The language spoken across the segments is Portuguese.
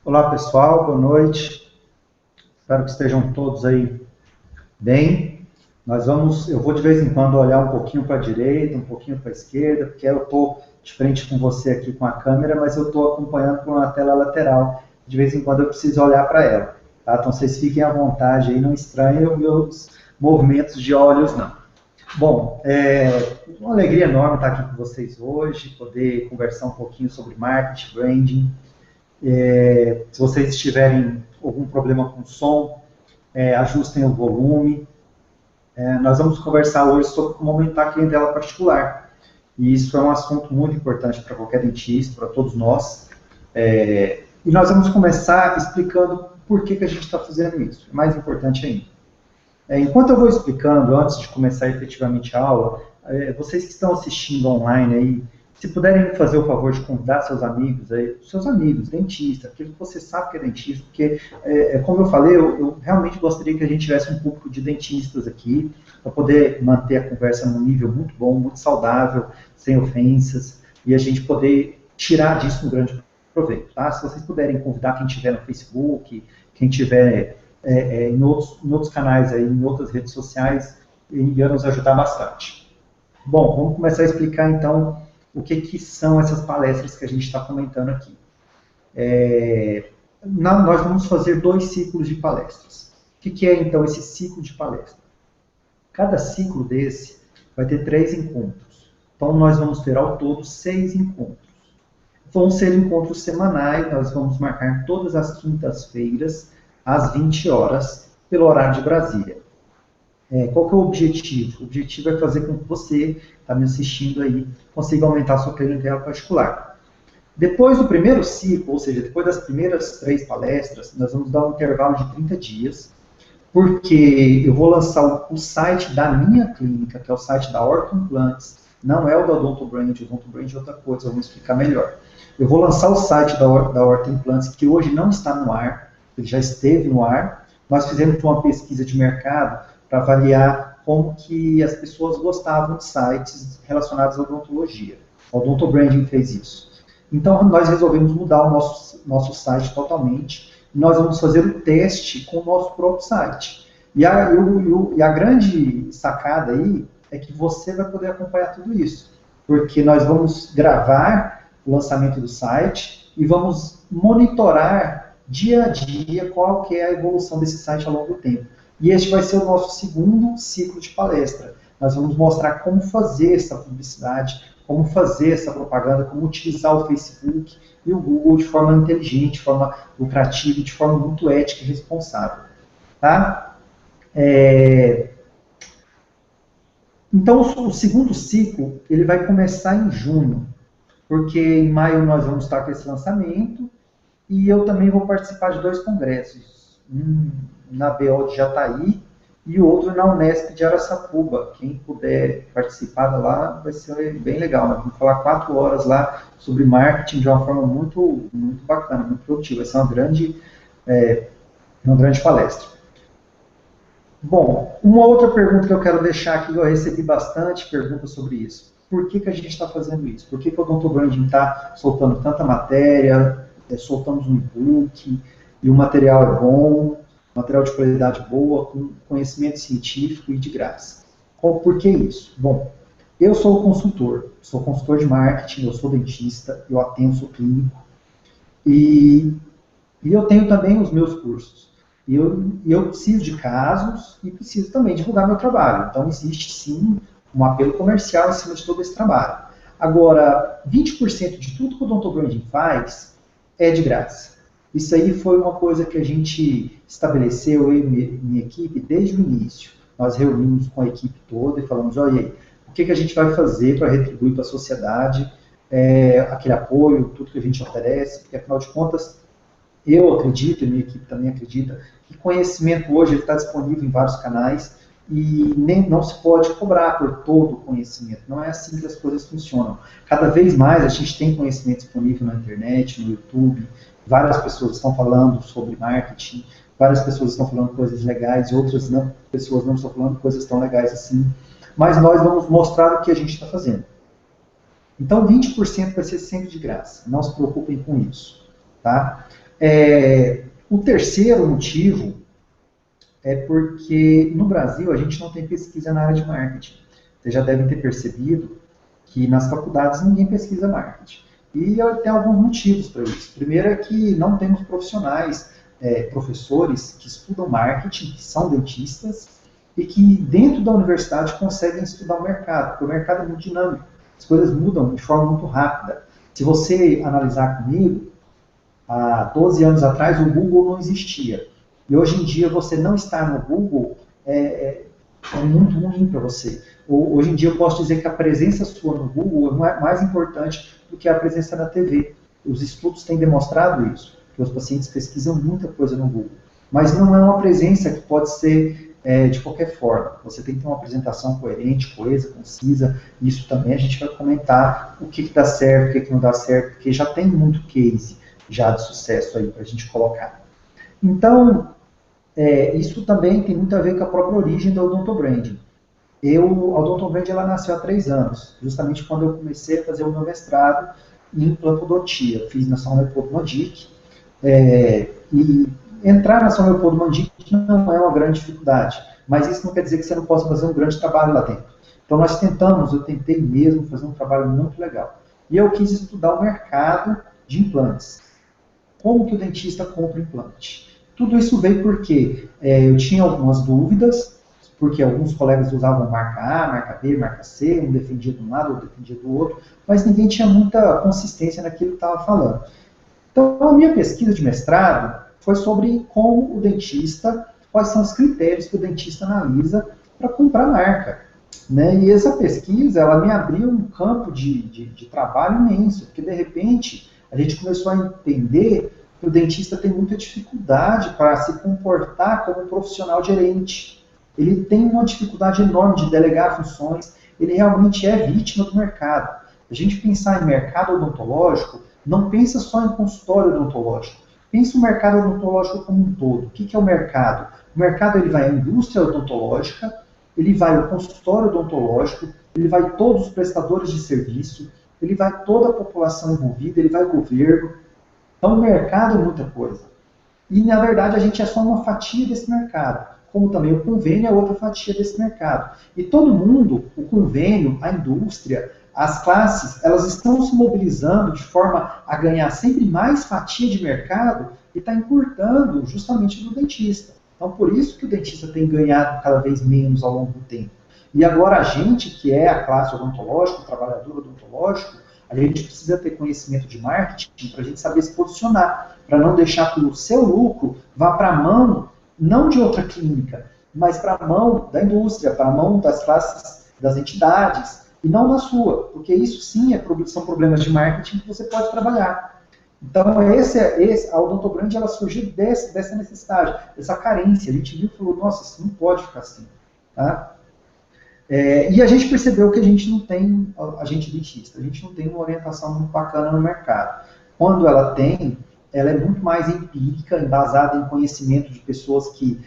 Olá pessoal, boa noite. Espero que estejam todos aí bem. Eu vou de vez em quando olhar um pouquinho para a direita, um pouquinho para a esquerda, porque eu estou de frente com você aqui com a câmera, mas eu estou acompanhando por uma tela lateral. De vez em quando eu preciso olhar para ela. Tá? Então vocês fiquem à vontade aí, não estranhem os meus movimentos de olhos, não. Bom, é uma alegria enorme estar aqui com vocês hoje, poder conversar um pouquinho sobre marketing, branding. Se vocês tiverem algum problema com o som, ajustem o volume. Nós vamos conversar hoje sobre como aumentar a clientela particular. E isso é um assunto muito importante para qualquer dentista, para todos nós. E nós vamos começar explicando por que a gente está fazendo isso. É mais importante ainda. Enquanto eu vou explicando, antes de começar efetivamente a aula, vocês que estão assistindo online aí, se puderem fazer o favor de convidar seus amigos, dentistas, aquele que você sabe que é dentista, porque, como eu falei, eu realmente gostaria que a gente tivesse um público de dentistas aqui, para poder manter a conversa num nível muito bom, muito saudável, sem ofensas, e a gente poder tirar disso um grande proveito, tá? Se vocês puderem convidar quem estiver no Facebook, quem estiver em outros canais, aí, em outras redes sociais, ia nos ajudar bastante. Bom, vamos começar a explicar então o que são essas palestras que a gente está comentando aqui. Nós vamos fazer 2 ciclos de palestras. O que é então esse ciclo de palestra? Cada ciclo desse vai ter 3 encontros. Então nós vamos ter ao todo 6 encontros. Vão ser encontros semanais, nós vamos marcar todas as quintas-feiras, às 20 horas, pelo horário de Brasília. Qual que é o objetivo? O objetivo é fazer com que você, que está me assistindo aí, consiga aumentar a sua clientela particular. Depois do primeiro ciclo, ou seja, depois das primeiras 3 palestras, nós vamos dar um intervalo de 30 dias, porque eu vou lançar o site da minha clínica, que é o site da Ortho Implantes, não é o da Odonto Brand, o Odonto Brand é outra coisa, vamos explicar melhor. Eu vou lançar o site da Ortho Implantes, que hoje não está no ar, ele já esteve no ar. Nós fizemos uma pesquisa de mercado para avaliar como que as pessoas gostavam de sites relacionados à odontologia. A Odonto Branding fez isso. Então, nós resolvemos mudar o nosso site totalmente. Nós vamos fazer o teste com o nosso próprio site. E a grande sacada aí é que você vai poder acompanhar tudo isso. Porque nós vamos gravar o lançamento do site e vamos monitorar dia a dia qual que é a evolução desse site ao longo do tempo. E este vai ser o nosso segundo ciclo de palestra. Nós vamos mostrar como fazer essa publicidade, como fazer essa propaganda, como utilizar o Facebook e o Google de forma inteligente, de forma lucrativa e de forma muito ética e responsável. Tá? Então, o segundo ciclo ele vai começar em junho, porque em maio nós vamos estar com esse lançamento, e eu também vou participar de 2 congressos, um na BO de Jataí e o outro na Unesp de Araçatuba. Quem puder participar lá vai ser bem legal. Nós vamos falar 4 horas lá sobre marketing de uma forma muito, muito bacana, muito produtiva. Vai ser uma grande palestra. Bom, uma outra pergunta que eu quero deixar aqui, eu recebi bastante perguntas sobre isso. Por que a gente está fazendo isso? Por que o Odonto Branding está soltando tanta matéria, soltamos um e-book, e o material é bom, material de qualidade boa, com conhecimento científico e de graça. Por que isso? Bom, eu sou consultor de marketing, eu sou dentista, eu atendo, sou clínico, e eu tenho também os meus cursos. E eu preciso de casos e preciso também divulgar meu trabalho. Então, existe sim um apelo comercial em cima de todo esse trabalho. Agora, 20% de tudo que o Odonto Branding faz é de graça. Isso aí foi uma coisa que a gente estabeleceu, eu e minha equipe, desde o início. Nós reunimos com a equipe toda e falamos, olha aí, o que a gente vai fazer para retribuir para a sociedade aquele apoio, tudo que a gente oferece, porque afinal de contas, eu acredito, e minha equipe também acredita, que conhecimento hoje está disponível em vários canais e não se pode cobrar por todo o conhecimento. Não é assim que as coisas funcionam. Cada vez mais a gente tem conhecimento disponível na internet, no YouTube, várias pessoas estão falando sobre marketing, várias pessoas estão falando coisas legais e outras pessoas não estão falando coisas tão legais assim. Mas nós vamos mostrar o que a gente está fazendo. Então 20% vai ser sempre de graça. Não se preocupem com isso. Tá? O terceiro motivo é porque no Brasil a gente não tem pesquisa na área de marketing. Vocês já devem ter percebido que nas faculdades ninguém pesquisa marketing. E tem alguns motivos para isso. Primeiro é que não temos profissionais, professores que estudam marketing, que são dentistas, e que dentro da universidade conseguem estudar o mercado, porque o mercado é muito dinâmico, as coisas mudam de forma muito rápida. Se você analisar comigo, há 12 anos atrás o Google não existia. E hoje em dia você não estar no Google é muito ruim para você. Hoje em dia eu posso dizer que a presença sua no Google é mais importante do que a presença na TV. Os estudos têm demonstrado isso, que os pacientes pesquisam muita coisa no Google. Mas não é uma presença que pode ser de qualquer forma. Você tem que ter uma apresentação coerente, coesa, concisa. Isso também a gente vai comentar o que dá certo, o que não dá certo, porque já tem muito case já de sucesso aí para a gente colocar. Então, isso também tem muito a ver com a própria origem da Odontobranding. A Odontobranding ela nasceu há 3 anos, justamente quando eu comecei a fazer o meu mestrado em implantodontia. Fiz na São Leopoldo Mandic, e entrar na São Leopoldo Mandic não é uma grande dificuldade, mas isso não quer dizer que você não possa fazer um grande trabalho lá dentro. Então eu tentei mesmo fazer um trabalho muito legal. E eu quis estudar o mercado de implantes. Como que o dentista compra implante? Tudo isso veio porque eu tinha algumas dúvidas, porque alguns colegas usavam marca A, marca B, marca C, um defendia de um lado, outro defendia do outro, mas ninguém tinha muita consistência naquilo que estava falando. Então, a minha pesquisa de mestrado foi sobre como o dentista, quais são os critérios que o dentista analisa para comprar marca. Né? E essa pesquisa, ela me abriu um campo de trabalho imenso, porque de repente a gente começou a entender que o dentista tem muita dificuldade para se comportar como um profissional gerente. Ele tem uma dificuldade enorme de delegar funções, ele realmente é vítima do mercado. A gente pensar em mercado odontológico, não pensa só em consultório odontológico, pensa o mercado odontológico como um todo. O que é o mercado? O mercado ele vai à indústria odontológica, ele vai ao consultório odontológico, ele vai todos os prestadores de serviço, ele vai toda a população envolvida, ele vai o governo. Então o mercado é muita coisa. E na verdade a gente é só uma fatia desse mercado, como também o convênio é outra fatia desse mercado. E todo mundo, o convênio, a indústria, as classes, elas estão se mobilizando de forma a ganhar sempre mais fatia de mercado e está encurtando justamente do dentista. Então, por isso que o dentista tem ganhado cada vez menos ao longo do tempo. E agora a gente, que é a classe odontológica, o trabalhador odontológico, a gente precisa ter conhecimento de marketing para a gente saber se posicionar, para não deixar que o seu lucro vá para a mão, não de outra clínica, mas para a mão da indústria, para a mão das classes, das entidades, e não na sua, porque isso sim são problemas de marketing que você pode trabalhar. Então, a Odontobranding ela surgiu dessa necessidade, dessa carência. A gente viu e falou, nossa, isso não pode ficar assim. Tá? E a gente percebeu que a gente não tem, a gente dentista, a gente não tem uma orientação muito bacana no mercado. Quando ela tem, ela é muito mais empírica, embasada em conhecimento de pessoas que,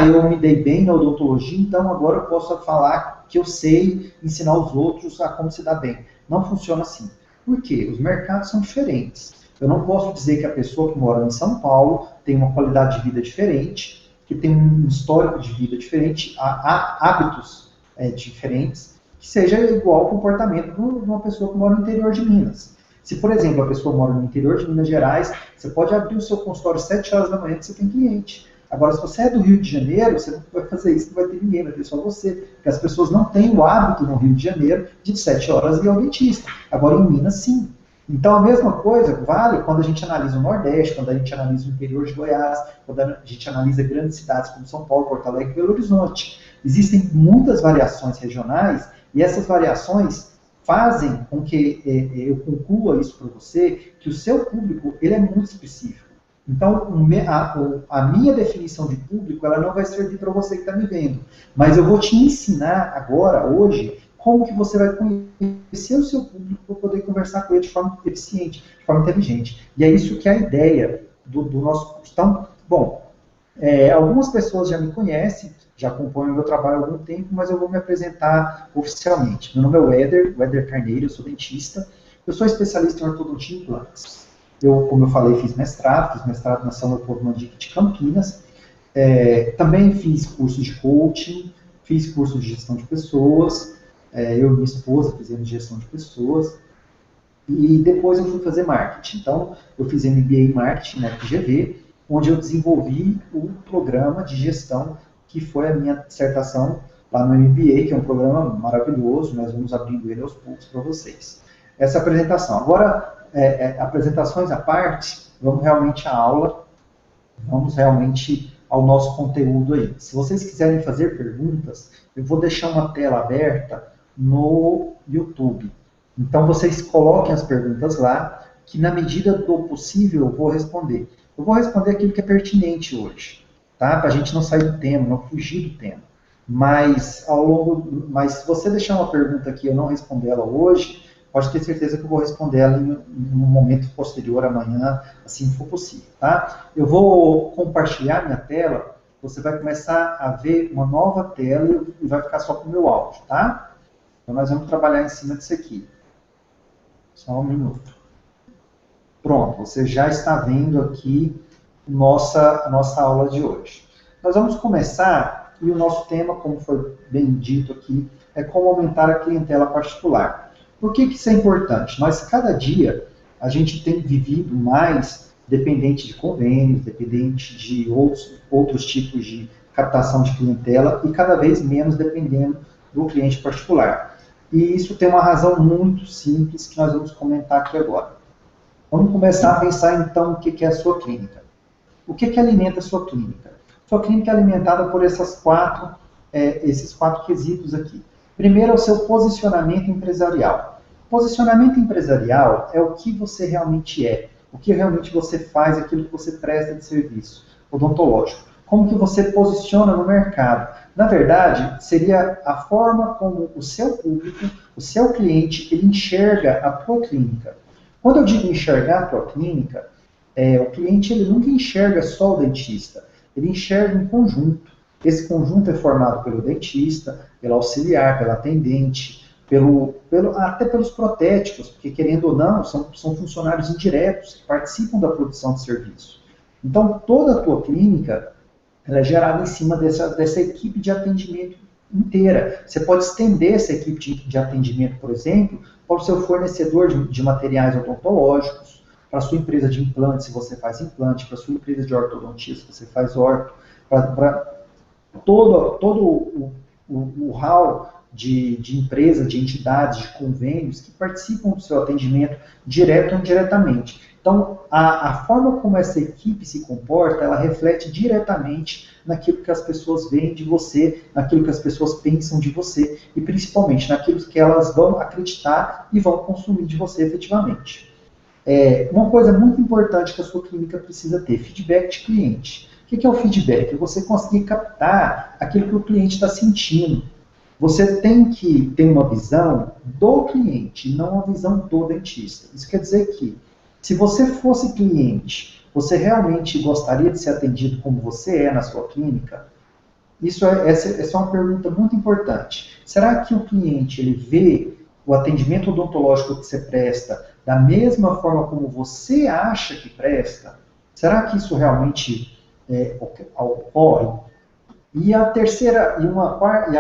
eu me dei bem na odontologia, então agora eu posso falar que eu sei ensinar os outros a como se dar bem. Não funciona assim. Por quê? Os mercados são diferentes. Eu não posso dizer que a pessoa que mora em São Paulo tem uma qualidade de vida diferente, que tem um histórico de vida diferente, há hábitos diferentes, que seja igual ao comportamento de uma pessoa que mora no interior de Minas. Se, por exemplo, a pessoa mora no interior de Minas Gerais, você pode abrir o seu consultório às 7 horas da manhã que você tem cliente. Agora, se você é do Rio de Janeiro, você não vai fazer isso, não vai ter ninguém, vai ter só você. Porque as pessoas não têm o hábito no Rio de Janeiro de 7 horas ir ao dentista. Agora, em Minas, sim. Então, a mesma coisa vale quando a gente analisa o Nordeste, quando a gente analisa o interior de Goiás, quando a gente analisa grandes cidades como São Paulo, Porto Alegre e Belo Horizonte. Existem muitas variações regionais e essas variações fazem com que eu conclua isso para você, que o seu público ele é muito específico. Então, a minha definição de público ela não vai servir para você que está me vendo, mas eu vou te ensinar agora, hoje, como que você vai conhecer o seu público para poder conversar com ele de forma eficiente, de forma inteligente. E é isso que é a ideia do nosso curso. Então, bom, algumas pessoas já me conhecem, já acompanham o meu trabalho há algum tempo, mas eu vou me apresentar oficialmente. Meu nome é Weder Carneiro, eu sou dentista, eu sou especialista em ortodontia e implantes. Eu, como eu falei, fiz mestrado na São Leopoldo Mandic de Campinas. Também fiz curso de coaching, fiz curso de gestão de pessoas, eu e minha esposa fizemos gestão de pessoas, e depois eu fui fazer marketing. Então, eu fiz MBA em marketing na FGV, onde eu desenvolvi o programa de gestão, que foi a minha dissertação lá no MBA, que é um programa maravilhoso, nós vamos abrindo ele aos poucos para vocês. Essa apresentação. Agora, apresentações à parte, vamos realmente à aula, vamos realmente ao nosso conteúdo aí. Se vocês quiserem fazer perguntas, eu vou deixar uma tela aberta no YouTube. Então, vocês coloquem as perguntas lá, que na medida do possível eu vou responder. Eu vou responder aquilo que é pertinente hoje, tá? Para a gente não sair do tema, não fugir do tema. Mas se você deixar uma pergunta aqui e eu não responder ela hoje, pode ter certeza que eu vou responder ela em um momento posterior, amanhã, assim que for possível, tá? Eu vou compartilhar minha tela, você vai começar a ver uma nova tela e vai ficar só com o meu áudio, tá? Então nós vamos trabalhar em cima disso aqui. Só um minuto. Pronto, você já está vendo aqui a nossa aula de hoje. Nós vamos começar, e o nosso tema, como foi bem dito aqui, é como aumentar a clientela particular. Por que isso é importante? Nós, cada dia, a gente tem vivido mais dependente de convênios, dependente de outros tipos de captação de clientela e cada vez menos dependendo do cliente particular. E isso tem uma razão muito simples que nós vamos comentar aqui agora. Vamos começar a pensar, então, o que é a sua clínica. O que alimenta a sua clínica? Sua clínica é alimentada por esses quatro quesitos aqui. Primeiro é o seu posicionamento empresarial. Posicionamento empresarial é o que você realmente é, o que realmente você faz, aquilo que você presta de serviço odontológico. Como que você posiciona no mercado. Na verdade, seria a forma como o seu público, o seu cliente, ele enxerga a tua clínica. Quando eu digo enxergar a tua clínica, o cliente ele nunca enxerga só o dentista, ele enxerga um conjunto. Esse conjunto é formado pelo dentista, pelo auxiliar, pelo atendente, até pelos protéticos, porque querendo ou não, são funcionários indiretos que participam da produção de serviço. Então, toda a tua clínica ela é gerada em cima dessa equipe de atendimento inteira. Você pode estender essa equipe de atendimento, por exemplo, para o seu fornecedor de materiais odontológicos, para a sua empresa de implante, se você faz implante, para a sua empresa de ortodontia, se você faz orto, para todo o hall de empresas, de entidades, de convênios que participam do seu atendimento direto ou indiretamente. Então, a forma como essa equipe se comporta, ela reflete diretamente naquilo que as pessoas veem de você, naquilo que as pessoas pensam de você e principalmente naquilo que elas vão acreditar e vão consumir de você efetivamente. Uma coisa muito importante que a sua clínica precisa ter, feedback de cliente. O que é o feedback? É você conseguir captar aquilo que o cliente está sentindo. Você tem que ter uma visão do cliente, não uma visão do dentista. Isso quer dizer que, se você fosse cliente, você realmente gostaria de ser atendido como você é na sua clínica? Essa é uma pergunta muito importante. Será que o cliente ele vê o atendimento odontológico que você presta da mesma forma como você acha que presta? Será que isso realmente ocorre? E a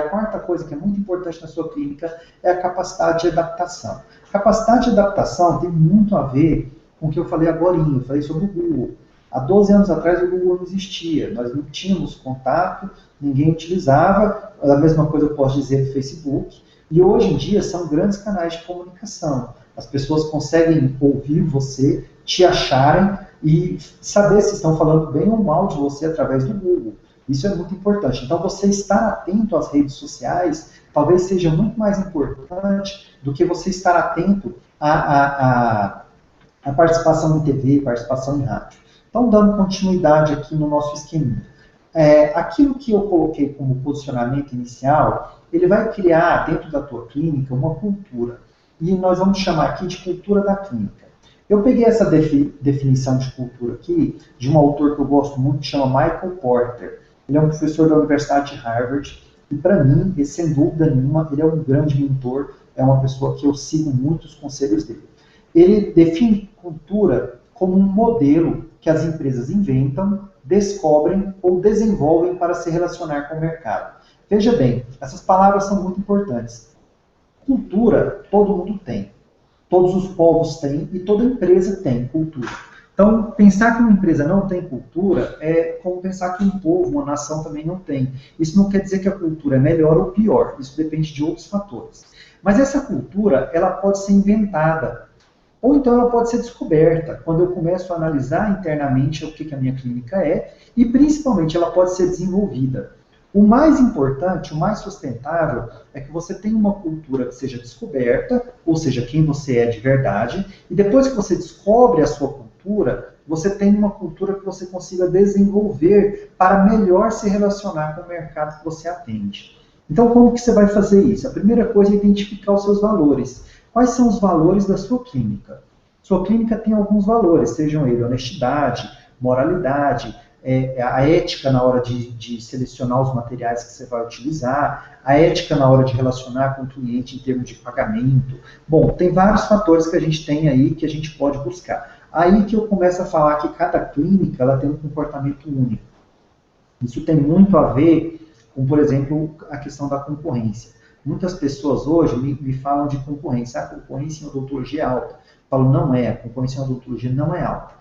quarta coisa que é muito importante na sua clínica é a capacidade de adaptação. Capacidade de adaptação tem muito a ver com o que eu falei agora, eu falei sobre o Google. Há 12 anos atrás o Google não existia, nós não tínhamos contato, ninguém utilizava, a mesma coisa eu posso dizer do Facebook, e hoje em dia são grandes canais de comunicação. As pessoas conseguem ouvir você, te acharem e saber se estão falando bem ou mal de você através do Google. Isso é muito importante. Então, você estar atento às redes sociais talvez seja muito mais importante do que você estar atento à participação em TV, participação em rádio. Então, dando continuidade aqui no nosso esqueminha. Aquilo que eu coloquei como posicionamento inicial, ele vai criar dentro da tua clínica uma cultura. E nós vamos chamar aqui de cultura da clínica. Eu peguei essa definição de cultura aqui de um autor que eu gosto muito, que chama Michael Porter. Ele é um professor da Universidade de Harvard e, para mim, sem dúvida nenhuma, ele é um grande mentor, é uma pessoa que eu sigo muito os conselhos dele. Ele define cultura como um modelo que as empresas inventam, descobrem ou desenvolvem para se relacionar com o mercado. Veja bem, essas palavras são muito importantes. Cultura, todo mundo tem. Todos os povos têm e toda empresa tem cultura. Então, pensar que uma empresa não tem cultura é como pensar que um povo, uma nação também não tem. Isso não quer dizer que a cultura é melhor ou pior, isso depende de outros fatores. Mas essa cultura, ela pode ser inventada, ou então ela pode ser descoberta, quando eu começo a analisar internamente o que a minha clínica é, e principalmente ela pode ser desenvolvida. O mais importante, o mais sustentável, é que você tenha uma cultura que seja descoberta, ou seja, quem você é de verdade, e depois que você descobre a sua cultura, você tem uma cultura que você consiga desenvolver para melhor se relacionar com o mercado que você atende. Então, como que você vai fazer isso? A primeira coisa é identificar os seus valores. Quais são os valores da sua clínica? Sua clínica tem alguns valores, sejam eles honestidade, moralidade, a ética na hora de selecionar os materiais que você vai utilizar, a ética na hora de relacionar com o cliente em termos de pagamento. Bom, tem vários fatores que a gente tem aí que a gente pode buscar. Aí que eu começo a falar que cada clínica ela tem um comportamento único. Isso tem muito a ver com, por exemplo, a questão da concorrência. Muitas pessoas hoje me falam de concorrência. A concorrência em odontologia é alta. Eu falo, não é. A concorrência em odontologia não é alta.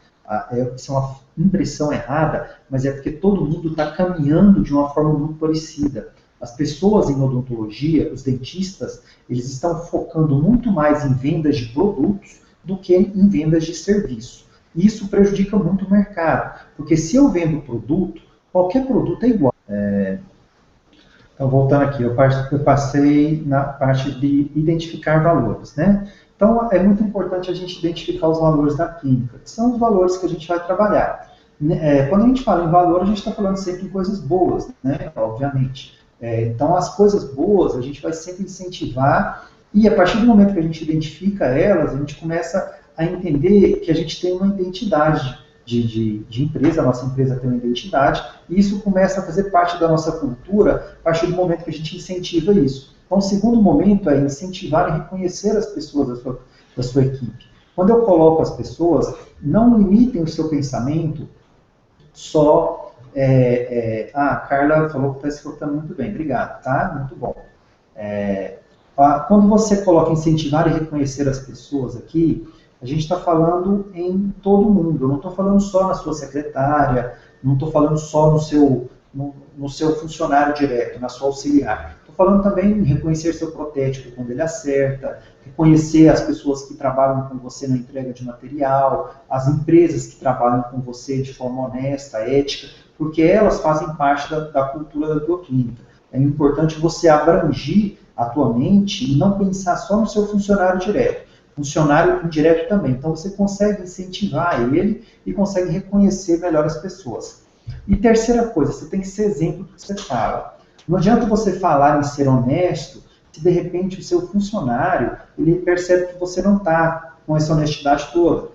Isso é uma impressão errada, mas é porque todo mundo está caminhando de uma forma muito parecida. As pessoas em odontologia, os dentistas, eles estão focando muito mais em vendas de produtos do que em vendas de serviço. E isso prejudica muito o mercado, porque se eu vendo produto, qualquer produto é igual. Então, voltando aqui, eu passei na parte de identificar valores, né? Então, é muito importante a gente identificar os valores da clínica, que são os valores que a gente vai trabalhar. Quando a gente fala em valor, a gente está falando sempre em coisas boas, né? Obviamente. Então, as coisas boas a gente vai sempre incentivar e a partir do momento que a gente identifica elas, a gente começa a entender que a gente tem uma identidade de empresa, a nossa empresa tem uma identidade, e isso começa a fazer parte da nossa cultura a partir do momento que a gente incentiva isso. Então, o segundo momento é incentivar e reconhecer as pessoas da sua equipe. Quando eu coloco as pessoas, não limitem o seu pensamento só... a Carla falou que está escutando muito bem. Obrigado, tá? Muito bom. Quando você coloca incentivar e reconhecer as pessoas aqui, a gente está falando em todo mundo. Eu não estou falando só na sua secretária, não estou falando só no seu funcionário direto, na sua auxiliar. Estou falando também em reconhecer seu protético quando ele acerta, reconhecer as pessoas que trabalham com você na entrega de material, as empresas que trabalham com você de forma honesta, ética, porque elas fazem parte da cultura da tua clínica. É importante você abrangir a tua mente e não pensar só no seu funcionário direto. Funcionário indireto também. Então, você consegue incentivar ele e consegue reconhecer melhor as pessoas. E terceira coisa, você tem que ser exemplo do que você fala. Não adianta você falar em ser honesto se, de repente, o seu funcionário ele percebe que você não está com essa honestidade toda,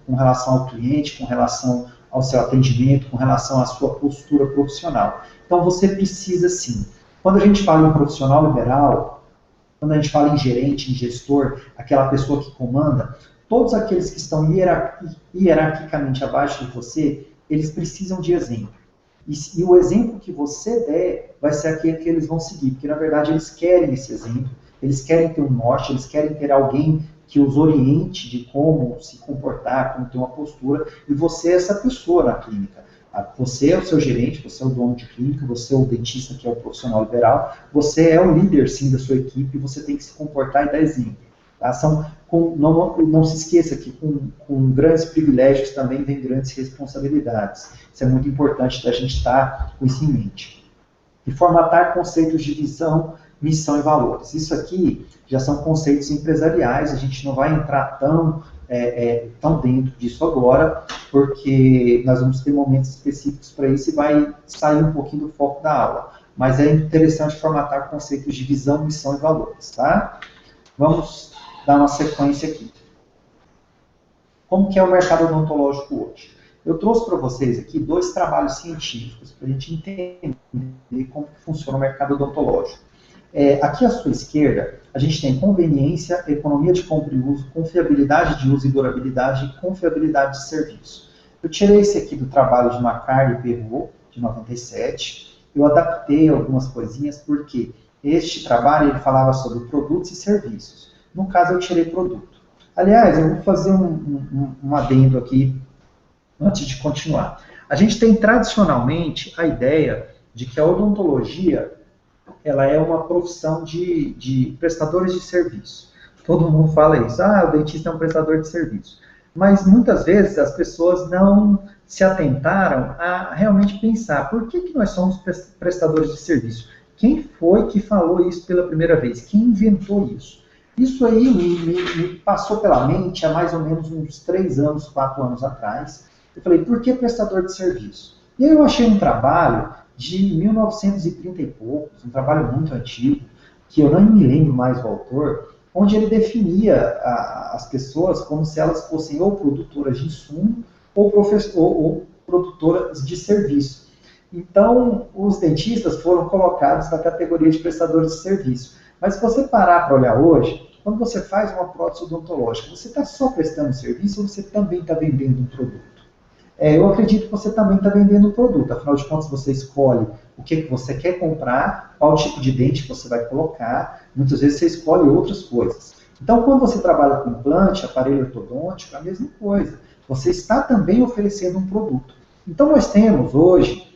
com relação ao cliente, com relação ao seu atendimento, com relação à sua postura profissional. Então, você precisa, sim. Quando a gente fala em profissional liberal, quando a gente fala em gerente, em gestor, aquela pessoa que comanda, todos aqueles que estão hierarquicamente abaixo de você, eles precisam de exemplo. E o exemplo que você der vai ser aquele que eles vão seguir, porque na verdade eles querem esse exemplo, eles querem ter um norte, eles querem ter alguém que os oriente de como se comportar, como ter uma postura, e você é essa pessoa na clínica. Você é o seu gerente, você é o dono de clínica, você é o dentista que é o profissional liberal, você é o líder sim da sua equipe, você tem que se comportar e dar exemplo. Tá? Não se esqueça que com grandes privilégios também vem grandes responsabilidades. Isso é muito importante da gente estar com isso em mente. E formatar conceitos de visão, missão e valores. Isso aqui já são conceitos empresariais, a gente não vai entrar tão dentro disso agora, porque nós vamos ter momentos específicos para isso e vai sair um pouquinho do foco da aula. Mas é interessante formatar conceitos de visão, missão e valores, tá? Vamos dar uma sequência aqui. Como que é o mercado odontológico hoje? Eu trouxe para vocês aqui 2 trabalhos científicos para a gente entender como funciona o mercado odontológico. Aqui à sua esquerda, a gente tem conveniência, economia de compra e uso, confiabilidade de uso e durabilidade e confiabilidade de serviço. Eu tirei esse aqui do trabalho de Macquarie e Perrault, de 97. Eu adaptei algumas coisinhas porque este trabalho ele falava sobre produtos e serviços. No caso, eu tirei produto. Aliás, eu vou fazer um adendo aqui antes de continuar. A gente tem tradicionalmente a ideia de que a odontologia ela é uma profissão de prestadores de serviço. Todo mundo fala isso, o dentista é um prestador de serviço. Mas muitas vezes as pessoas não se atentaram a realmente pensar por que nós somos prestadores de serviço? Quem foi que falou isso pela primeira vez? Quem inventou isso? Isso aí me passou pela mente há mais ou menos uns 3 anos, 4 anos atrás. Eu falei, por que prestador de serviço? E aí eu achei um trabalho de 1930 e poucos, um trabalho muito antigo, que eu não me lembro mais o autor, onde ele definia as pessoas como se elas fossem ou produtoras de insumo ou produtoras de serviço. Então, os dentistas foram colocados na categoria de prestadores de serviço. Mas se você parar para olhar hoje, quando você faz uma prótese odontológica, você está só prestando serviço ou você também está vendendo um produto? Eu acredito que você também está vendendo um produto. Afinal de contas, você escolhe o que você quer comprar, qual tipo de dente que você vai colocar. Muitas vezes você escolhe outras coisas. Então, quando você trabalha com implante, aparelho ortodôntico, é a mesma coisa. Você está também oferecendo um produto. Então, nós temos hoje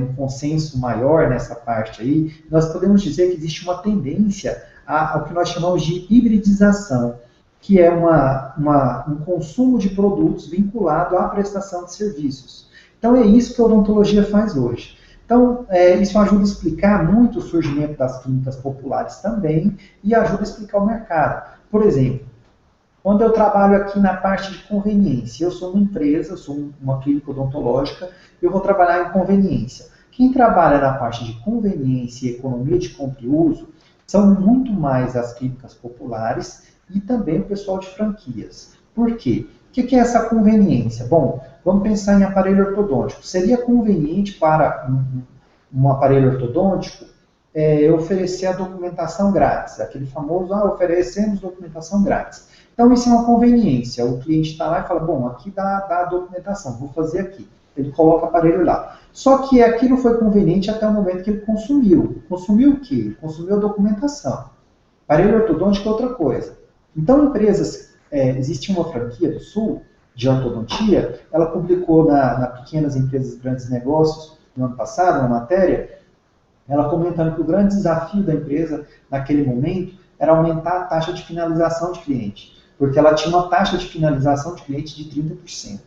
um consenso maior nessa parte aí. Nós podemos dizer que existe uma tendência ao que nós chamamos de hibridização, que é um consumo de produtos vinculado à prestação de serviços. Então, é isso que a odontologia faz hoje. Então, isso ajuda a explicar muito o surgimento das clínicas populares também e ajuda a explicar o mercado. Por exemplo, quando eu trabalho aqui na parte de conveniência, eu sou uma empresa, eu sou uma clínica odontológica, eu vou trabalhar em conveniência. Quem trabalha na parte de conveniência e economia de compra e uso são muito mais as clínicas populares e também o pessoal de franquias. Por quê? O que é essa conveniência? Bom, vamos pensar em aparelho ortodôntico. Seria conveniente para um aparelho ortodôntico oferecer a documentação grátis, aquele famoso, oferecemos documentação grátis. Então, isso é uma conveniência. O cliente está lá e fala, bom, aqui dá a documentação, vou fazer aqui. Ele coloca o aparelho lá. Só que aquilo foi conveniente até o momento que ele consumiu. Consumiu o quê? Ele consumiu a documentação. Aparelho ortodôntico é outra coisa. Então, empresas, existe uma franquia do Sul, de ortodontia, ela publicou na Pequenas Empresas Grandes Negócios, no ano passado, uma matéria, ela comentando que o grande desafio da empresa, naquele momento, era aumentar a taxa de finalização de cliente, porque ela tinha uma taxa de finalização de cliente de 30%.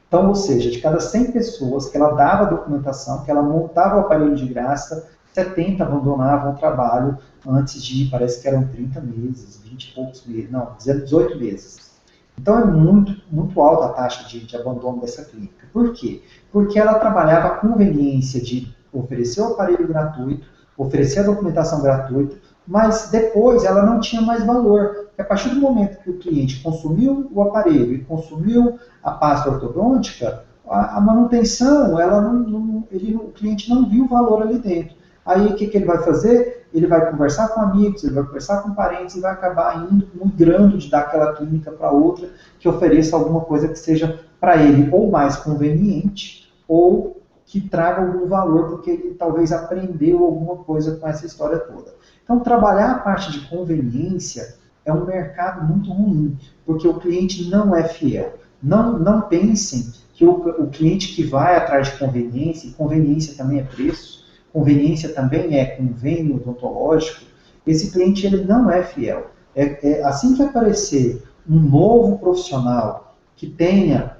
Então, ou seja, de cada 100 pessoas que ela dava a documentação, que ela montava o aparelho de graça, 70 abandonavam o trabalho antes de, parece que eram 30 meses, 20 e poucos meses, não, 18 meses. Então é muito, muito alta a taxa de abandono dessa clínica. Por quê? Porque ela trabalhava a conveniência de oferecer o aparelho gratuito, oferecer a documentação gratuita, mas depois ela não tinha mais valor. Porque a partir do momento que o cliente consumiu o aparelho e consumiu a pasta ortodôntica, a manutenção, o cliente não viu o valor ali dentro. Aí o que ele vai fazer? Ele vai conversar com amigos, ele vai conversar com parentes e vai acabar migrando de daquela clínica para outra que ofereça alguma coisa que seja para ele ou mais conveniente ou que traga algum valor porque ele talvez aprendeu alguma coisa com essa história toda. Então, trabalhar a parte de conveniência é um mercado muito ruim, porque o cliente não é fiel. Não pensem que o cliente que vai atrás de conveniência, e conveniência também é preço, conveniência também é convênio odontológico, esse cliente ele não é fiel. Assim que aparecer um novo profissional que tenha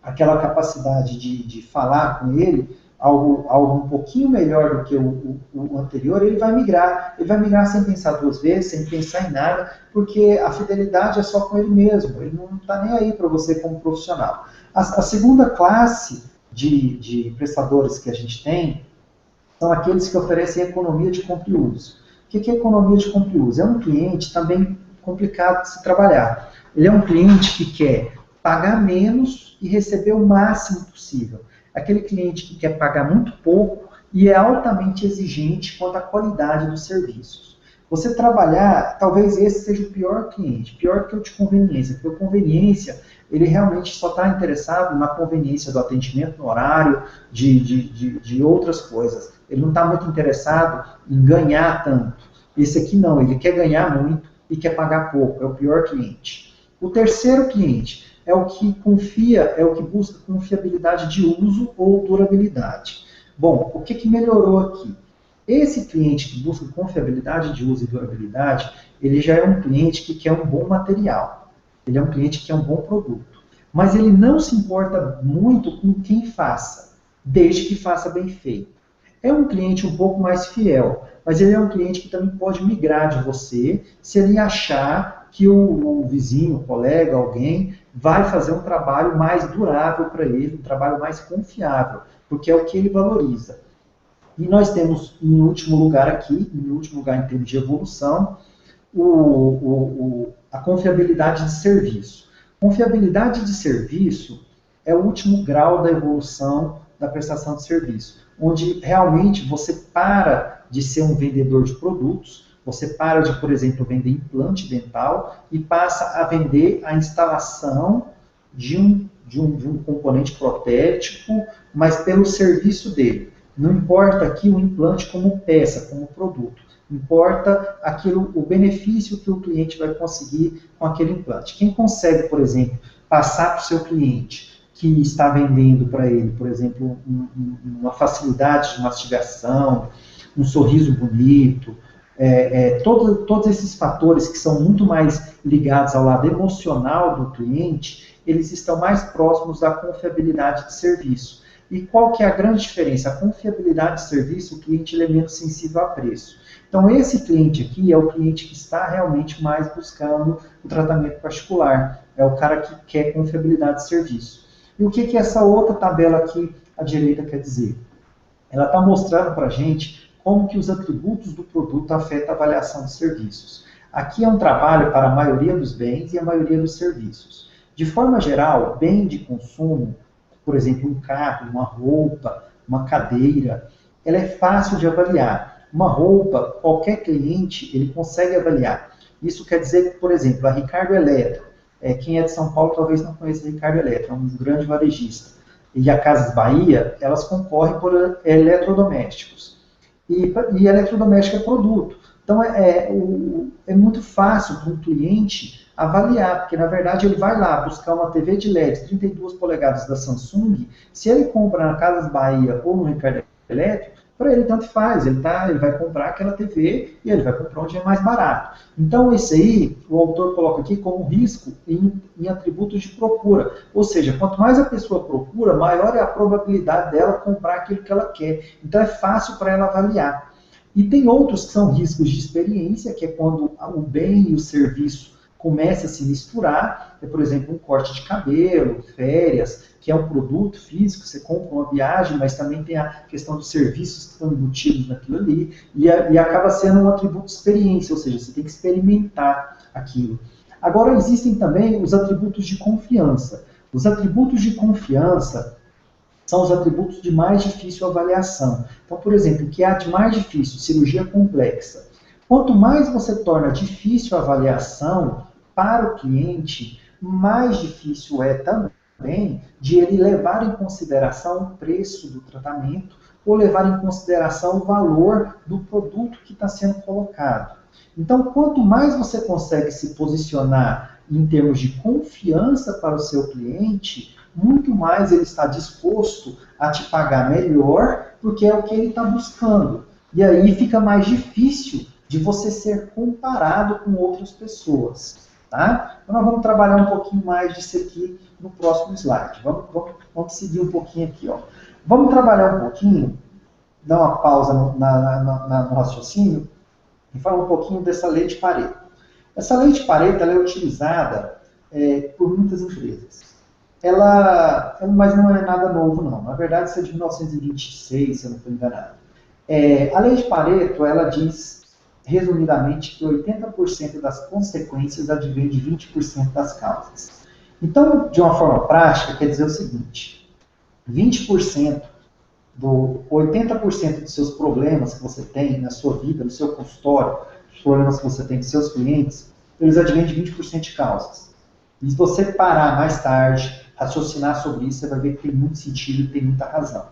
aquela capacidade de falar com ele, algo um pouquinho melhor do que o anterior, ele vai migrar. Ele vai migrar sem pensar 2 vezes, sem pensar em nada, porque a fidelidade é só com ele mesmo. Ele não está nem aí para você como profissional. A segunda classe de prestadores que a gente tem são aqueles que oferecem economia de compra e uso. O que é economia de compra e uso? É um cliente também complicado de se trabalhar. Ele é um cliente que quer pagar menos e receber o máximo possível. Aquele cliente que quer pagar muito pouco e é altamente exigente quanto à qualidade dos serviços. Você trabalhar, talvez esse seja o pior cliente, pior que o de conveniência, porque o conveniência, ele realmente só está interessado na conveniência do atendimento no horário, de outras coisas. Ele não está muito interessado em ganhar tanto. Esse aqui não, ele quer ganhar muito e quer pagar pouco, é o pior cliente. O terceiro cliente é o que confia, é o que busca confiabilidade de uso ou durabilidade. Bom, o que melhorou aqui? Esse cliente que busca confiabilidade de uso e durabilidade, ele já é um cliente que quer um bom material. Ele é um cliente que quer um bom produto. Mas ele não se importa muito com quem faça, desde que faça bem feito. É um cliente um pouco mais fiel, mas ele é um cliente que também pode migrar de você se ele achar que o vizinho, o colega, alguém, vai fazer um trabalho mais durável para ele, um trabalho mais confiável, porque é o que ele valoriza. E nós temos, em último lugar aqui, em termos de evolução, a confiabilidade de serviço. Confiabilidade de serviço é o último grau da evolução da prestação de serviço, onde realmente você para de ser um vendedor de produtos, você para de, por exemplo, vender implante dental e passa a vender a instalação de um componente protético, mas pelo serviço dele. Não importa aqui o implante como peça, como produto. Importa o benefício que o cliente vai conseguir com aquele implante. Quem consegue, por exemplo, passar para o seu cliente que está vendendo para ele, por exemplo, uma facilidade de mastigação, um sorriso bonito, todos esses fatores que são muito mais ligados ao lado emocional do cliente, eles estão mais próximos da confiabilidade de serviço. E qual que é a grande diferença? A confiabilidade de serviço, o cliente ele é menos sensível a preço. Então, esse cliente aqui é o cliente que está realmente mais buscando o tratamento particular. É o cara que quer confiabilidade de serviço. E o que essa outra tabela aqui à direita quer dizer? Ela está mostrando para a gente como que os atributos do produto afetam a avaliação de serviços. Aqui é um trabalho para a maioria dos bens e a maioria dos serviços. De forma geral, bem de consumo, por exemplo, um carro, uma roupa, uma cadeira, ela é fácil de avaliar. Uma roupa, qualquer cliente, ele consegue avaliar. Isso quer dizer que, por exemplo, a Ricardo Eletro, quem é de São Paulo talvez não conheça a Ricardo Eletro, é um grande varejista. E a Casas Bahia, elas concorrem por eletrodomésticos. E eletrodoméstico é produto. Então, é muito fácil para um cliente avaliar, porque na verdade ele vai lá buscar uma TV de LED 32 polegadas da Samsung, se ele compra na Casas Bahia ou no Ricardo Eletro, para ele tanto faz, ele vai comprar aquela TV e ele vai comprar onde é mais barato. Então esse aí, o autor coloca aqui como risco em atributos de procura, ou seja, quanto mais a pessoa procura, maior é a probabilidade dela comprar aquilo que ela quer. Então é fácil para ela avaliar. E tem outros que são riscos de experiência, que é quando o bem e o serviço começa a se misturar, por exemplo, um corte de cabelo, férias, que é um produto físico, você compra uma viagem, mas também tem a questão dos serviços que estão embutidos naquilo ali, e acaba sendo um atributo de experiência, ou seja, você tem que experimentar aquilo. Agora, existem também os atributos de confiança. Os atributos de confiança são os atributos de mais difícil avaliação. Então, por exemplo, o que há de mais difícil? Cirurgia complexa. Quanto mais você torna difícil a avaliação para o cliente, mais difícil é também de ele levar em consideração o preço do tratamento ou levar em consideração o valor do produto que está sendo colocado. Então, quanto mais você consegue se posicionar em termos de confiança para o seu cliente, muito mais ele está disposto a te pagar melhor, porque é o que ele está buscando. E aí fica mais difícil de você ser comparado com outras pessoas. Tá? Então nós vamos trabalhar um pouquinho mais disso aqui no próximo slide. Vamos seguir um pouquinho aqui. Ó. Vamos trabalhar um pouquinho, dar uma pausa no raciocínio e falar um pouquinho dessa lei de Pareto. Essa lei de Pareto ela é utilizada por muitas empresas. Mas não é nada novo, não. Na verdade, isso é de 1926, se eu não estou enganado. A lei de Pareto, ela diz, resumidamente, que 80% das consequências advém de 20% das causas. Então, de uma forma prática, quer dizer o seguinte, 80% dos seus problemas que você tem na sua vida, no seu consultório, problemas que você tem com seus clientes, eles advêm de 20% de causas. E se você parar mais tarde, raciocinar sobre isso, você vai ver que tem muito sentido e tem muita razão.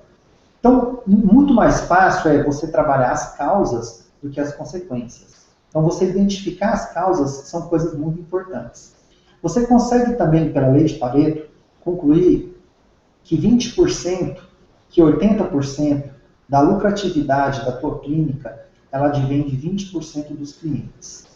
Então, muito mais fácil é você trabalhar as causas do que as consequências. Então, você identificar as causas são coisas muito importantes. Você consegue também, pela lei de Pareto, concluir que 20%, que 80% da lucratividade da tua clínica, ela advém de 20% dos clientes.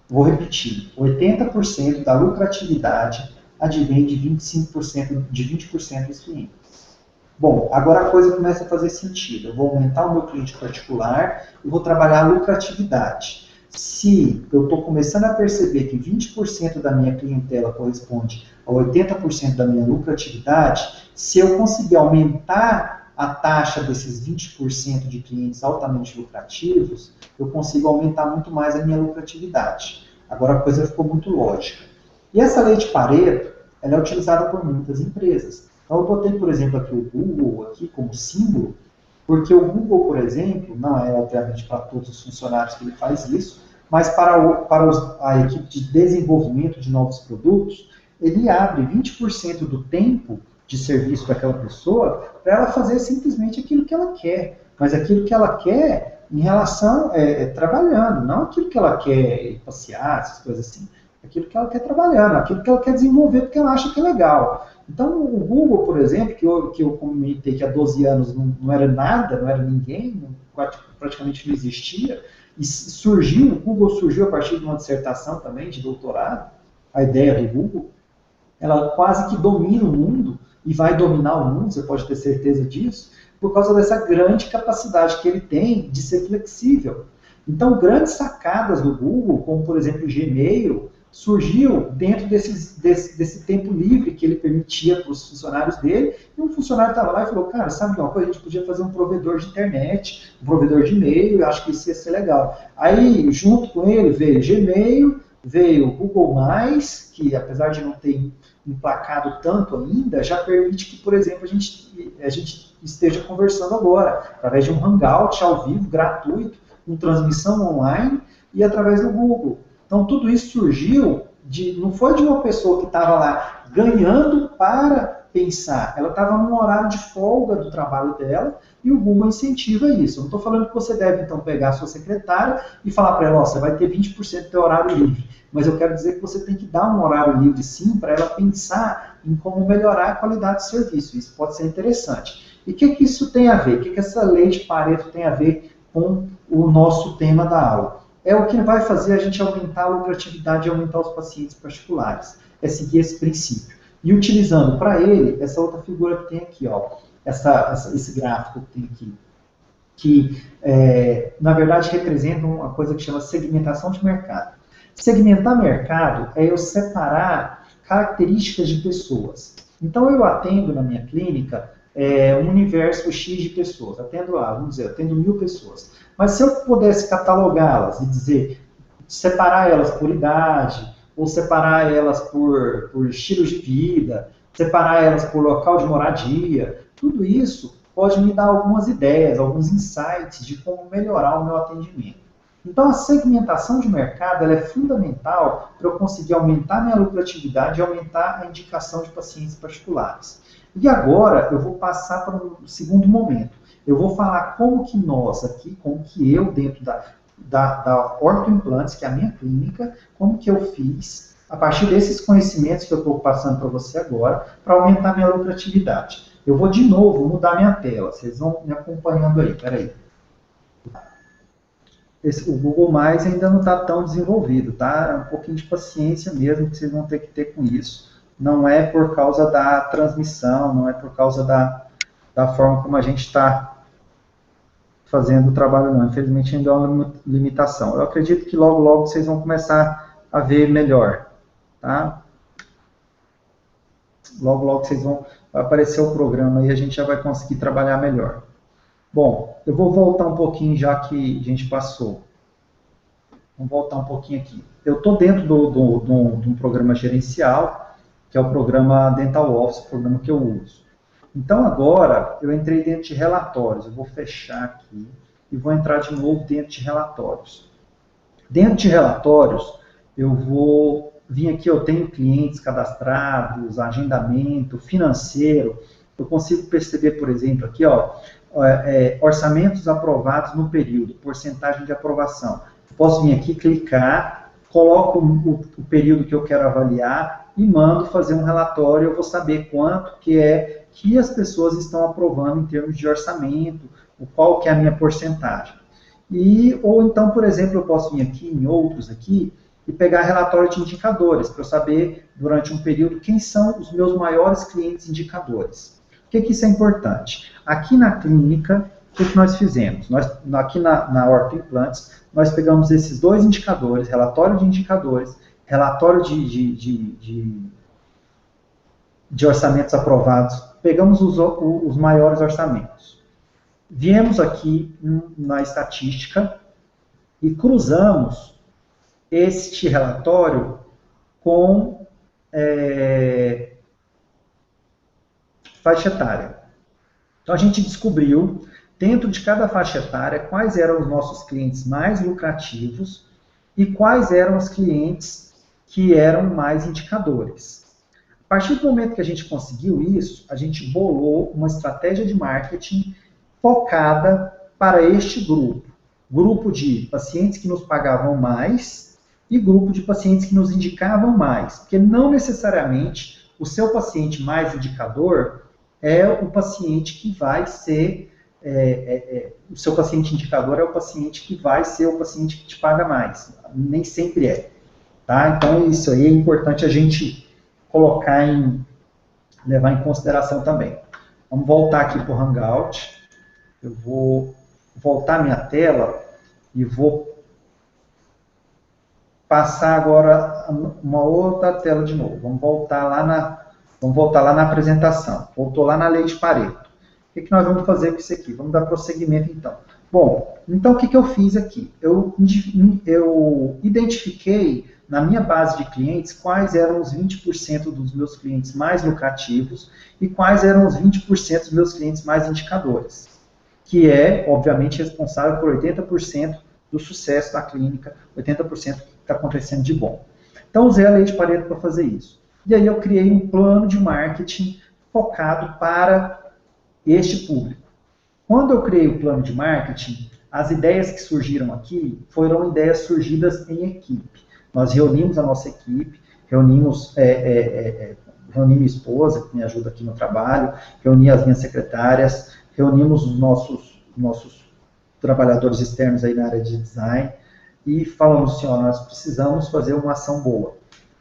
Vou repetir, 80% da lucratividade advém de 25%, de 20% dos clientes. Bom, agora a coisa começa a fazer sentido. Eu vou aumentar o meu cliente particular e vou trabalhar a lucratividade. Se eu estou começando a perceber que 20% da minha clientela corresponde a 80% da minha lucratividade, se eu conseguir aumentar a taxa desses 20% de clientes altamente lucrativos, eu consigo aumentar muito mais a minha lucratividade. Agora a coisa ficou muito lógica. E essa lei de Pareto, ela é utilizada por muitas empresas. Então eu botei, por exemplo, aqui o Google aqui como símbolo, porque o Google, por exemplo, não é obviamente para todos os funcionários que ele faz isso, mas para a equipe de desenvolvimento de novos produtos, ele abre 20% do tempo de serviço daquela pessoa para ela fazer simplesmente aquilo que ela quer. Mas aquilo que ela quer em relação, trabalhando, não aquilo que ela quer passear, essas coisas assim. Aquilo que ela quer trabalhando, aquilo que ela quer desenvolver porque ela acha que é legal. Então, o Google, por exemplo, que eu comentei que há 12 anos não era nada, não era ninguém, praticamente não existia, e surgiu, o Google surgiu a partir de uma dissertação também, de doutorado, a ideia do Google, ela quase que domina o mundo, e vai dominar o mundo, você pode ter certeza disso, por causa dessa grande capacidade que ele tem de ser flexível. Então, grandes sacadas do Google, como por exemplo o Gmail, surgiu dentro desse tempo livre que ele permitia para os funcionários dele, e um funcionário estava lá e falou, cara, sabe uma coisa, a gente podia fazer um provedor de internet, um provedor de e-mail, eu acho que isso ia ser legal. Aí, junto com ele, veio Gmail, veio o Google+, que apesar de não ter emplacado tanto ainda, já permite que, por exemplo, a gente esteja conversando agora, através de um Hangout ao vivo, gratuito, com transmissão online e através do Google. Então, tudo isso surgiu, não foi de uma pessoa que estava lá ganhando para pensar. Ela estava num horário de folga do trabalho dela e o Google incentiva isso. Eu não estou falando que você deve, então, pegar a sua secretária e falar para ela, você vai ter 20% do seu horário livre. Mas eu quero dizer que você tem que dar um horário livre, sim, para ela pensar em como melhorar a qualidade do serviço. Isso pode ser interessante. E o que isso tem a ver? O que essa lei de Pareto tem a ver com o nosso tema da aula? É o que vai fazer a gente aumentar a lucratividade e aumentar os pacientes particulares. É seguir esse princípio. E utilizando para ele essa outra figura que tem aqui, ó, esse gráfico que tem aqui, que na verdade representa uma coisa que chama segmentação de mercado. Segmentar mercado é eu separar características de pessoas. Então eu atendo na minha clínica um universo X de pessoas. Atendo lá, vamos dizer, atendo 1000 pessoas. Mas se eu pudesse catalogá-las e dizer, separar elas por idade, ou separar elas por estilos de vida, separar elas por local de moradia, tudo isso pode me dar algumas ideias, alguns insights de como melhorar o meu atendimento. Então, a segmentação de mercado ela é fundamental para eu conseguir aumentar minha lucratividade e aumentar a indicação de pacientes particulares. E agora, eu vou passar para um segundo momento. Eu vou falar como que nós aqui, como que eu, dentro da Orthoimplantes, que é a minha clínica, como que eu fiz, a partir desses conhecimentos que eu estou passando para você agora, para aumentar minha lucratividade. Eu vou de novo mudar minha tela, vocês vão me acompanhando aí, peraí. O Google+, ainda não está tão desenvolvido, tá? Um pouquinho de paciência mesmo que vocês vão ter que ter com isso. Não é por causa da transmissão, não é por causa da forma como a gente está fazendo o trabalho, não. Infelizmente ainda há uma limitação. Eu acredito que logo, logo vocês vão começar a ver melhor, tá? Logo, logo vocês vão aparecer o programa e a gente já vai conseguir trabalhar melhor. Bom, eu vou voltar um pouquinho já que a gente passou. Vamos voltar um pouquinho aqui. Eu estou dentro de um programa gerencial, que é o programa Dental Office, o programa que eu uso. Então agora eu entrei dentro de relatórios. Eu vou fechar aqui e vou entrar de novo dentro de relatórios. Dentro de relatórios, eu vou vir aqui, eu tenho clientes cadastrados, agendamento, financeiro. Eu consigo perceber, por exemplo, aqui, ó, orçamentos aprovados no período, porcentagem de aprovação. Posso vir aqui, clicar, coloco o período que eu quero avaliar e mando fazer um relatório. Eu vou saber quanto que as pessoas estão aprovando em termos de orçamento, qual que é a minha porcentagem. Ou então, por exemplo, eu posso vir aqui em outros aqui e pegar relatório de indicadores, para eu saber, durante um período, quem são os meus maiores clientes indicadores. Por que isso é importante? Aqui na clínica, o que nós fizemos? Aqui na Ortho Implantes, nós pegamos esses dois indicadores, relatório de indicadores, relatório de orçamentos aprovados, pegamos os maiores orçamentos. Viemos aqui na estatística e cruzamos este relatório com faixa etária. Então, a gente descobriu, dentro de cada faixa etária, quais eram os nossos clientes mais lucrativos e quais eram os clientes que eram mais indicadores. A partir do momento que a gente conseguiu isso, a gente bolou uma estratégia de marketing focada para este grupo. Grupo de pacientes que nos pagavam mais e grupo de pacientes que nos indicavam mais. Porque não necessariamente o seu paciente mais indicador é o paciente que vai ser... o seu paciente indicador é o paciente que vai ser o paciente que te paga mais. Nem sempre é. Tá? Então, isso aí é importante a gente levar em consideração também. Vamos voltar aqui para o Hangout. Eu vou voltar minha tela e vou passar agora uma outra tela de novo. Vamos voltar lá na apresentação. Voltou lá na lei de Pareto. O que nós vamos fazer com isso aqui? Vamos dar prosseguimento, então. Bom, então o que eu fiz aqui? Eu identifiquei na minha base de clientes quais eram os 20% dos meus clientes mais lucrativos e quais eram os 20% dos meus clientes mais indicadores, que é, obviamente, responsável por 80% do sucesso da clínica, 80% que está acontecendo de bom. Então, usei a lei de Pareto para fazer isso. E aí eu criei um plano de marketing focado para este público. Quando eu criei o plano de marketing, as ideias que surgiram aqui foram ideias surgidas em equipe. Nós reunimos a nossa equipe, reuni minha esposa, que me ajuda aqui no trabalho, reuni as minhas secretárias, reunimos os nossos trabalhadores externos aí na área de design e falamos assim, ó, nós precisamos fazer uma ação boa.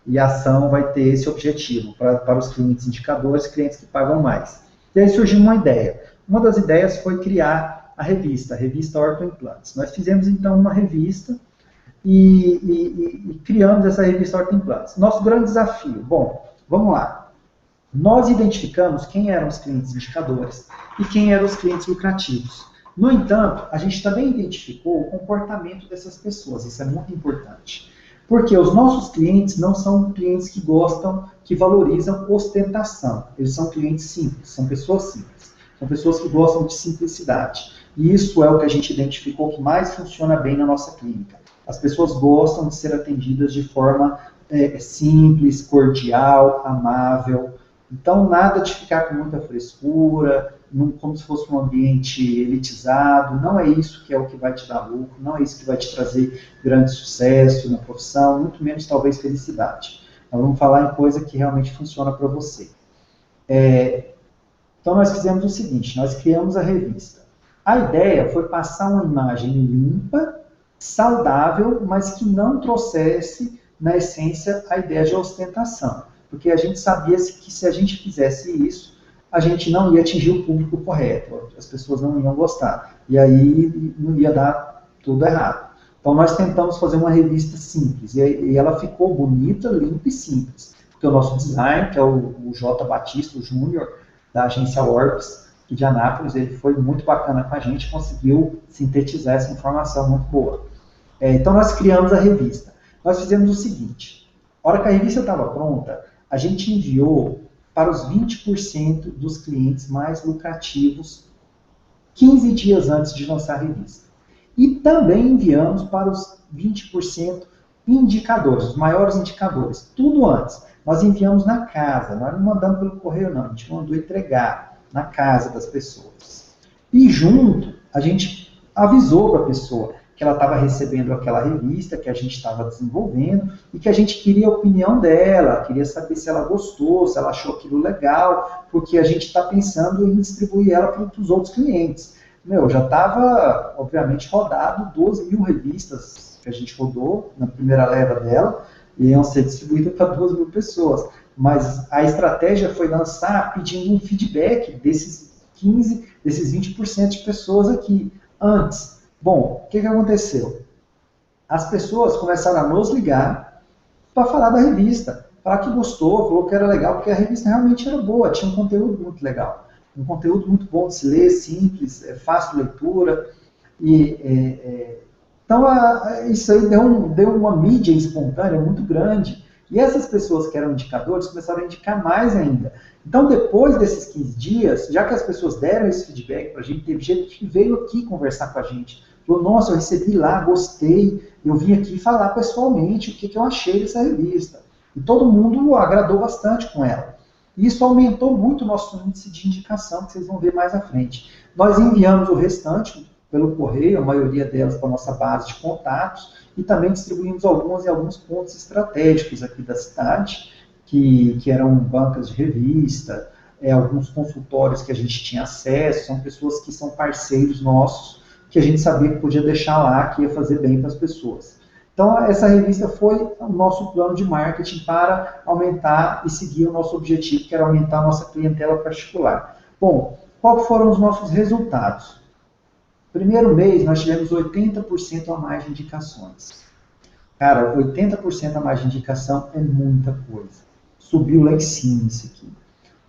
E a ação vai ter esse objetivo para os clientes indicadores, clientes que pagam mais. E aí surgiu uma ideia. Uma das ideias foi criar a revista Ortho Implantes. Nós fizemos então uma revista e criamos essa revista Ortho Implantes. Nosso grande desafio, bom, vamos lá. Nós identificamos quem eram os clientes indicadores e quem eram os clientes lucrativos. No entanto, a gente também identificou o comportamento dessas pessoas, isso é muito importante. Porque os nossos clientes não são clientes que gostam, que valorizam ostentação. Eles são clientes simples, são pessoas simples. São pessoas que gostam de simplicidade. E isso é o que a gente identificou que mais funciona bem na nossa clínica. As pessoas gostam de ser atendidas de forma simples, cordial, amável. Então, nada de ficar com muita frescura, como se fosse um ambiente elitizado. Não é isso que é o que vai te dar lucro, não é isso que vai te trazer grande sucesso na profissão, muito menos talvez felicidade. Nós vamos falar em coisa que realmente funciona para você. Então, nós fizemos o seguinte, nós criamos a revista. A ideia foi passar uma imagem limpa, saudável, mas que não trouxesse, na essência, a ideia de ostentação. Porque a gente sabia que se a gente fizesse isso, a gente não ia atingir o público correto, as pessoas não iam gostar. E aí não ia dar tudo errado. Então nós tentamos fazer uma revista simples, e ela ficou bonita, limpa e simples. Porque o nosso design, que é o J. Batista, o Júnior, da agência Orbs, aqui de Anápolis, ele foi muito bacana com a gente, conseguiu sintetizar essa informação muito boa. Então nós criamos a revista. Nós fizemos o seguinte, a hora que a revista estava pronta, a gente enviou para os 20% dos clientes mais lucrativos 15 dias antes de lançar a revista. E também enviamos para os 20% indicadores, os maiores indicadores, tudo antes. Nós enviamos na casa, nós não mandamos pelo correio não, a gente mandou entregar na casa das pessoas. E junto, a gente avisou para a pessoa que ela estava recebendo aquela revista que a gente estava desenvolvendo e que a gente queria a opinião dela, queria saber se ela gostou, se ela achou aquilo legal, porque a gente está pensando em distribuir ela para os outros clientes. Já estava, obviamente, rodado 12 mil revistas que a gente rodou na primeira leva dela, e iam ser distribuídas para 12 mil pessoas. Mas a estratégia foi lançar pedindo um feedback desses 20% de pessoas aqui, antes. Bom, o que aconteceu? As pessoas começaram a nos ligar para falar da revista, falar que gostou, falou que era legal, porque a revista realmente era boa, tinha um conteúdo muito legal. Um conteúdo muito bom de se ler, simples, fácil de leitura. Então, isso aí deu uma mídia espontânea muito grande. E essas pessoas que eram indicadores começaram a indicar mais ainda. Então, depois desses 15 dias, já que as pessoas deram esse feedback para a gente, teve gente que veio aqui conversar com a gente. Falou, nossa, eu recebi lá, gostei, eu vim aqui falar pessoalmente o que eu achei dessa revista. E todo mundo agradou bastante com ela. E isso aumentou muito o nosso índice de indicação, que vocês vão ver mais à frente. Nós enviamos o restante pelo correio, a maioria delas para a nossa base de contatos, e também distribuímos algumas em alguns pontos estratégicos aqui da cidade, que eram bancas de revista, alguns consultórios que a gente tinha acesso, são pessoas que são parceiros nossos, que a gente sabia que podia deixar lá, que ia fazer bem para as pessoas. Então, essa revista foi o nosso plano de marketing para aumentar e seguir o nosso objetivo, que era aumentar a nossa clientela particular. Bom, quais foram os nossos resultados? Primeiro mês, nós tivemos 80% a mais de indicações. Cara, 80% a mais de indicação é muita coisa. Subiu lá em cima isso aqui.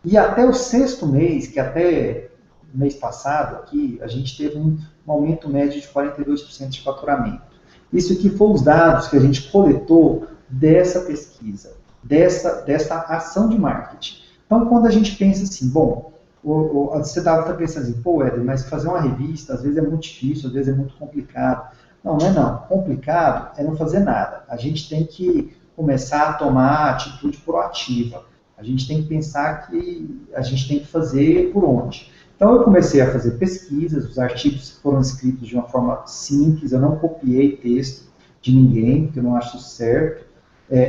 E até o sexto mês, que até mês passado aqui, a gente teve um aumento médio de 42% de faturamento. Isso aqui foram os dados que a gente coletou dessa pesquisa, dessa ação de marketing. Então, quando a gente pensa assim, bom, você está pensando assim, pô, Éder, mas fazer uma revista, às vezes é muito difícil, às vezes é muito complicado. Não, não é não. Complicado é não fazer nada. A gente tem que começar a tomar atitude proativa. A gente tem que pensar que a gente tem que fazer por onde. Então, eu comecei a fazer pesquisas, os artigos foram escritos de uma forma simples, eu não copiei texto de ninguém, porque eu não acho isso certo.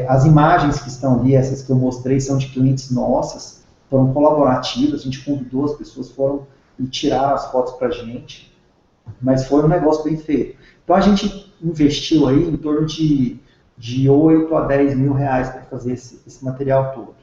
As imagens que estão ali, essas que eu mostrei, são de clientes nossas, foram colaborativas, a gente convidou, as pessoas foram e tiraram as fotos para a gente, mas foi um negócio bem feito. Então, a gente investiu aí em torno de 8 a 10 mil reais para fazer esse material todo.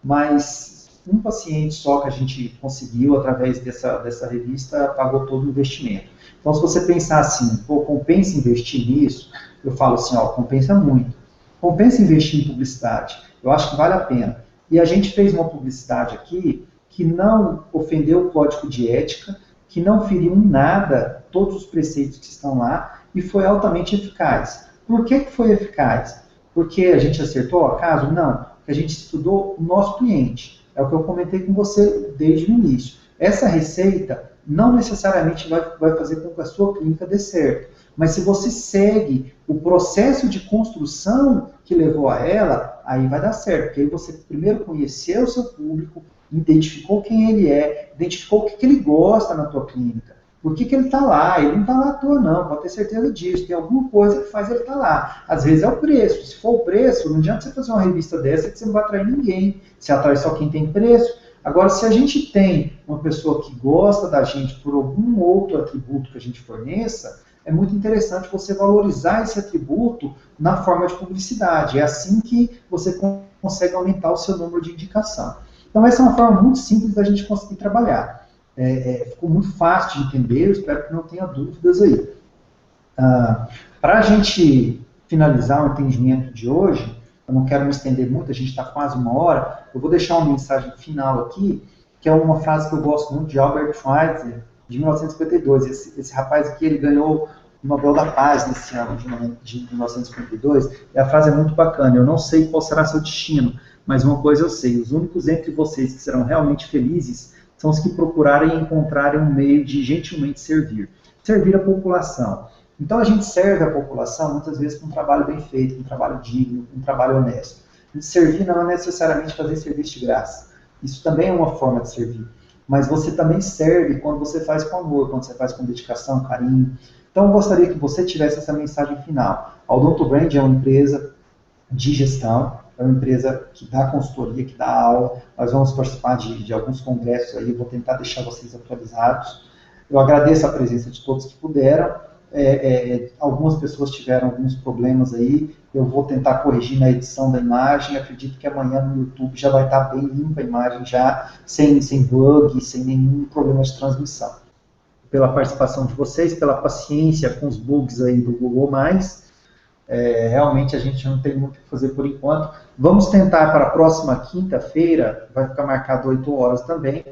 Mas um paciente só que a gente conseguiu, através dessa revista, pagou todo o investimento. Então, se você pensar assim, pô, compensa investir nisso? Eu falo assim, ó, compensa muito. Compensa investir em publicidade. Eu acho que vale a pena. E a gente fez uma publicidade aqui que não ofendeu o código de ética, que não feriu em nada todos os preceitos que estão lá e foi altamente eficaz. Por que foi eficaz? Porque a gente acertou o acaso? Não. Porque a gente estudou o nosso cliente. É o que eu comentei com você desde o início. Essa receita não necessariamente vai fazer com que a sua clínica dê certo. Mas se você segue o processo de construção que levou a ela, aí vai dar certo. Porque aí você primeiro conheceu o seu público, identificou quem ele é, identificou o que ele gosta na tua clínica. Por que ele está lá? Ele não está lá à toa, não. Pode ter certeza disso. Tem alguma coisa que faz ele estar lá. Às vezes é o preço. Se for o preço, não adianta você fazer uma revista dessa que você não vai atrair ninguém. Você atrai só quem tem preço. Agora, se a gente tem uma pessoa que gosta da gente por algum outro atributo que a gente forneça, é muito interessante você valorizar esse atributo na forma de publicidade. É assim que você consegue aumentar o seu número de indicação. Então, essa é uma forma muito simples da gente conseguir trabalhar. Ficou muito fácil de entender, eu espero que não tenha dúvidas aí. Para a gente finalizar o entendimento de hoje, eu não quero me estender muito, a gente está quase uma hora, eu vou deixar uma mensagem final aqui, que é uma frase que eu gosto muito de Albert Schweitzer, de 1952. Esse rapaz aqui, ele ganhou o Nobel da Paz nesse ano de 1952, e a frase é muito bacana: eu não sei qual será seu destino, mas uma coisa eu sei, os únicos entre vocês que serão realmente felizes são os que procurarem e encontrarem um meio de gentilmente servir a população. Então a gente serve a população muitas vezes com um trabalho bem feito, com um trabalho digno, com um trabalho honesto. E servir não é necessariamente fazer serviço de graça. Isso também é uma forma de servir. Mas você também serve quando você faz com amor, quando você faz com dedicação, carinho. Então eu gostaria que você tivesse essa mensagem final. A Odonto Brand é uma empresa de gestão, é uma empresa que dá consultoria, que dá aula. Nós vamos participar de alguns congressos aí, eu vou tentar deixar vocês atualizados. Eu agradeço a presença de todos que puderam. Algumas pessoas tiveram alguns problemas aí, eu vou tentar corrigir na edição da imagem, acredito que amanhã no YouTube já vai estar bem limpa a imagem, já sem bug, sem nenhum problema de transmissão. Pela participação de vocês, pela paciência com os bugs aí do Google+, realmente a gente não tem muito o que fazer por enquanto. Vamos tentar para a próxima quinta-feira, vai ficar marcado 8 horas também,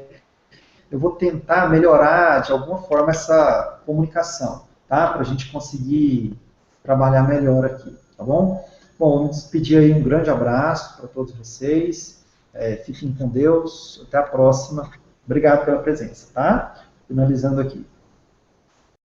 eu vou tentar melhorar de alguma forma essa comunicação, tá? Para a gente conseguir trabalhar melhor aqui, tá bom? Bom, vamos despedir aí, um grande abraço para todos vocês, fiquem com Deus, até a próxima, obrigado pela presença, tá? Finalizando aqui.